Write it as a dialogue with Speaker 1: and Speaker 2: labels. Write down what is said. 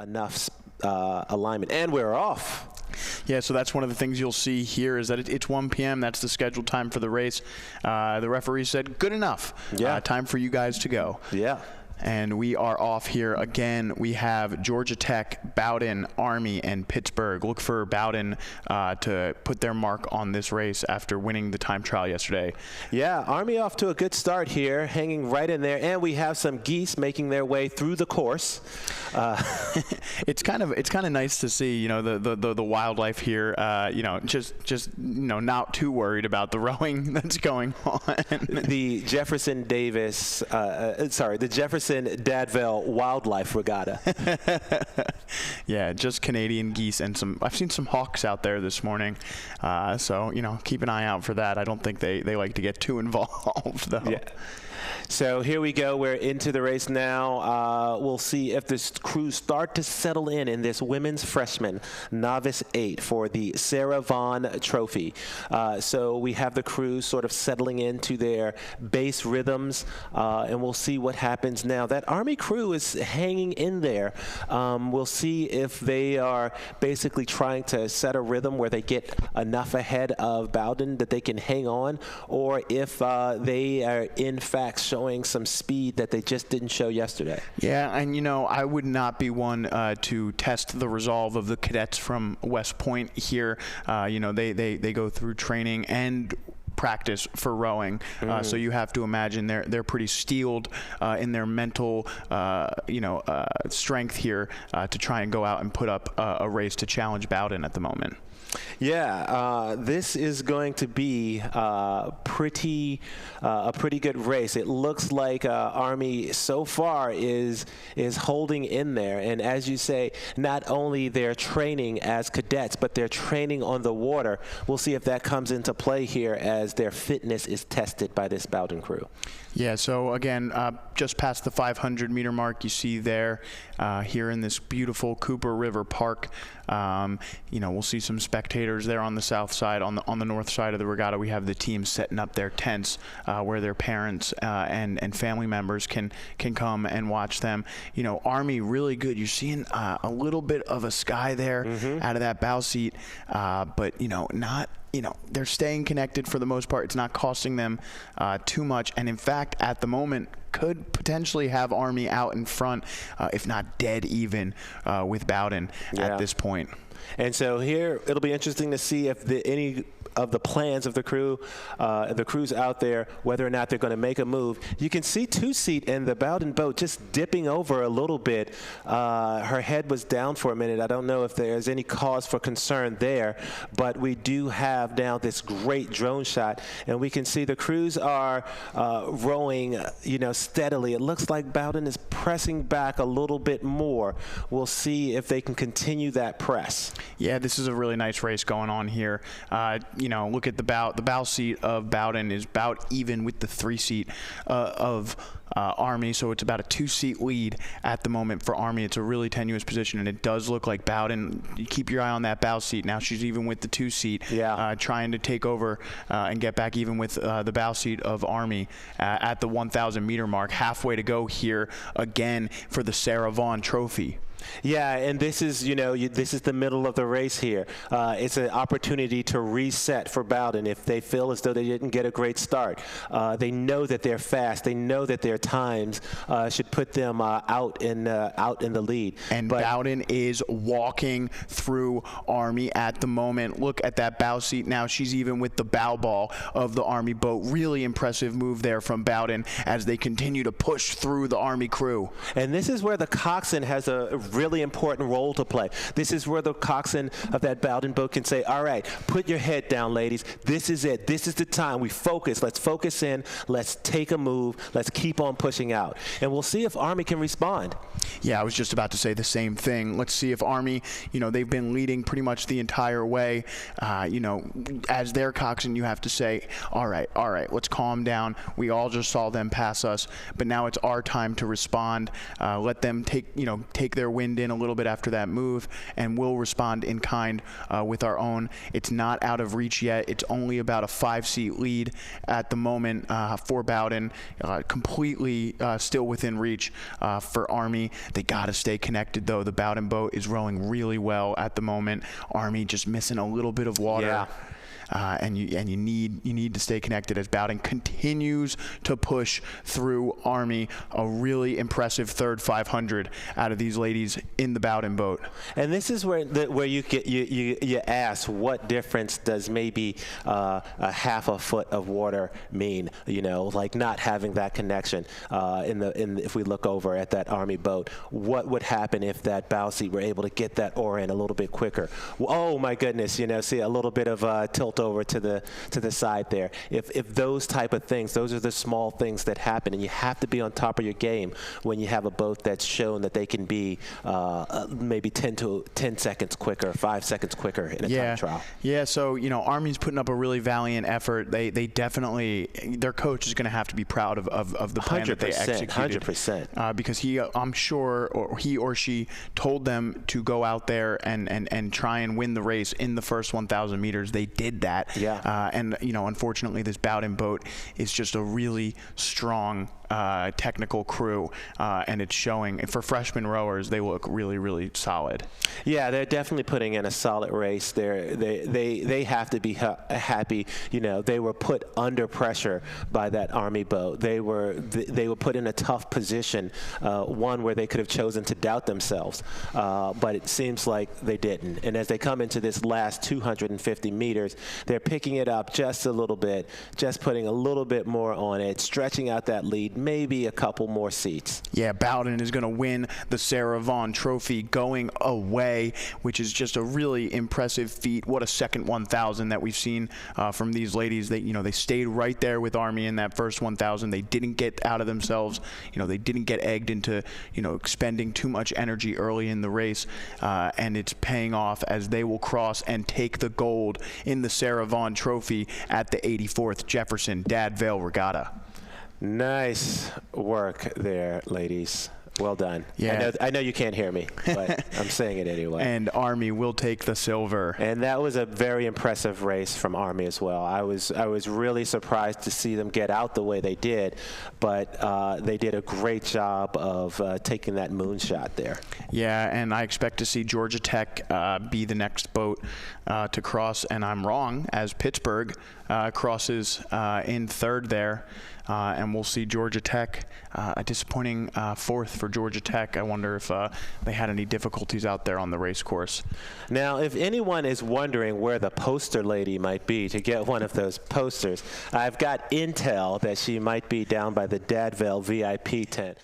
Speaker 1: enough alignment. And we're off.
Speaker 2: Yeah, so that's one of the things you'll see here is that it's 1 p.m. That's the scheduled time for the race. The referee said, good enough.
Speaker 1: Yeah.
Speaker 2: Time for you guys to go.
Speaker 1: Yeah.
Speaker 2: And we are off here again. We have Georgia Tech, Bowdoin, Army, and Pittsburgh. Look for Bowdoin to put their mark on this race after winning the time trial yesterday.
Speaker 1: Yeah, Army off to a good start here, hanging right in there, and we have some geese making their way through the course.
Speaker 2: It's kind of nice to see, you know, the wildlife here. You know, just not too worried about the rowing that's going on.
Speaker 1: The Jefferson Dadville Wildlife Regatta.
Speaker 2: Yeah, just Canadian geese and I've seen some hawks out there this morning. So, you know, keep an eye out for that. I don't think they like to get too involved, though.
Speaker 1: Yeah. So here we go. We're into the race now. We'll see if this crews start to settle in this women's freshman Novice 8 for the Sarah Vaughn Trophy. So we have the crews sort of settling into their base rhythms, and we'll see what happens now. That Army crew is hanging in there. We'll see if they are basically trying to set a rhythm where they get enough ahead of Bowdoin that they can hang on, or if they are in fact showing some speed that they just didn't show yesterday.
Speaker 2: Yeah, and you know, I would not be one to test the resolve of the cadets from West Point here. You know, they go through training and practice for rowing, so you have to imagine they're pretty steeled in their mental strength here to try and go out and put up a race to challenge Bowdoin at the moment.
Speaker 1: Yeah, this is going to be a pretty good race. It looks like Army so far is holding in there, and as you say, not only they're training as cadets, but they're training on the water. We'll see if that comes into play here as their fitness is tested by this Bowdoin crew.
Speaker 2: Yeah, so again, just past the 500-meter mark, you see there here in this beautiful Cooper River Park. You know, we'll see some spectators there on the south side. On the north side of the regatta, we have the team setting up their tents where their parents and family members can come and watch them. You know, Army really good. You're seeing a little bit of a sky there out of that bow seat, but you know, not. You know, they're staying connected for the most part. It's not costing them too much, and in fact, at the moment, could potentially have Army out in front, if not dead even, with Bowdoin at this point. And
Speaker 1: so here, it'll be interesting to see if any of the plans of the crews out there, whether or not they're going to make a move. You can see two-seat in the Bowdoin boat just dipping over a little bit. Her head was down for a minute. I don't know if there's any cause for concern there, but we do have now this great drone shot, and we can see the crews are rowing, you know, steadily. It looks like Bowdoin is pressing back a little bit more. We'll see if they can continue that press.
Speaker 2: Yeah, this is a really nice race going on here. You know, look at the bow seat of Bowdoin is about even with the 3-seat of Army, so it's about a 2-seat lead at the moment for Army. It's a really tenuous position, and it does look like Bowdoin, you keep your eye on that bow seat. Now she's even with the 2-seat, trying to take over and get back even with the bow seat of Army at the 1,000-meter mark. Halfway to go here again for the Sarah Vaughn Trophy.
Speaker 1: Yeah, and this is, you know, this is the middle of the race here. It's an opportunity to reset for Bowdoin if they feel as though they didn't get a great start. They know that they're fast. They know that their times should put them out in the lead.
Speaker 2: And Bowdoin is walking through Army at the moment. Look at that bow seat now. She's even with the bow ball of the Army boat. Really impressive move there from Bowdoin as they continue to push through the Army crew.
Speaker 1: And this is where the coxswain has a really important role to play. This is where the coxswain of that Bowdoin boat can say, all right, put your head down, ladies. This is it. This is the time. We focus. Let's focus in. Let's take a move. Let's keep on pushing out. And we'll see if Army can respond.
Speaker 2: Yeah, I was just about to say the same thing. Let's see if Army, you know, they've been leading pretty much the entire way. You know, as their coxswain, you have to say, all right, let's calm down. We all just saw them pass us, but now it's our time to respond. Let them take their wind wind in a little bit after that move, and we'll respond in kind with our own. It's not out of reach yet. It's only about a 5-seat lead at the moment for Bowden, completely still within reach for Army. They got to stay connected, though. The Bowden boat is rowing really well at the moment. Army just missing a little bit of water.
Speaker 1: Yeah.
Speaker 2: And you need to stay connected as Bowden continues to push through Army. A really impressive third 500 out of these ladies in the Bowden boat.
Speaker 1: And this is where you get you ask, what difference does maybe a half a foot of water mean? You know, like not having that connection. If we look over at that Army boat, what would happen if that bow seat were able to get that oar in a little bit quicker? Oh my goodness! You know, see a little bit of tilt over to the side there. If those type of things, those are the small things that happen, and you have to be on top of your game when you have a boat that's shown that they can be maybe 10 seconds quicker, 5 seconds quicker in a time trial.
Speaker 2: Yeah, so, you know, Army's putting up a really valiant effort. They definitely, their coach is going to have to be proud of the plan that they executed.
Speaker 1: 100%.
Speaker 2: Because I'm sure, or he or she told them to go out there and try and win the race in the first 1,000 meters. They did that.
Speaker 1: Yeah.
Speaker 2: And, you know, unfortunately, this Bowden boat is just a really strong technical crew, and it's showing. For freshman rowers, they look really, really solid.
Speaker 1: Yeah, they're definitely putting in a solid race. They have to be happy. You know, they were put under pressure by that Army boat. They were put in a tough position, one where they could have chosen to doubt themselves, but it seems like they didn't. And as they come into this last 250 meters, they're picking it up just a little bit, just putting a little bit more on it, stretching out that lead, maybe a couple more seats.
Speaker 2: Yeah, Bowden is going to win the Sarah Vaughn Trophy going away, which is just a really impressive feat. What a second 1,000 that we've seen from these ladies. They stayed right there with Army in that first 1,000. They didn't get out of themselves. They didn't get egged into expending too much energy early in the race, and it's paying off as they will cross and take the gold in the Sarah Vaughn Trophy at the 84th Jefferson Vail Regatta.
Speaker 1: Nice work there, ladies. Well done.
Speaker 2: Yeah.
Speaker 1: I know you can't hear me, but I'm saying it anyway.
Speaker 2: And Army will take the silver.
Speaker 1: And that was a very impressive race from Army as well. I was really surprised to see them get out the way they did, but they did a great job of taking that moonshot there.
Speaker 2: Yeah, and I expect to see Georgia Tech be the next boat to cross, and I'm wrong, as Pittsburgh crosses in third there. And we'll see Georgia Tech, a disappointing fourth for Georgia Tech. I wonder if they had any difficulties out there on the race course.
Speaker 1: Now, if anyone is wondering where the poster lady might be to get one of those posters, I've got intel that she might be down by the Vail VIP tent.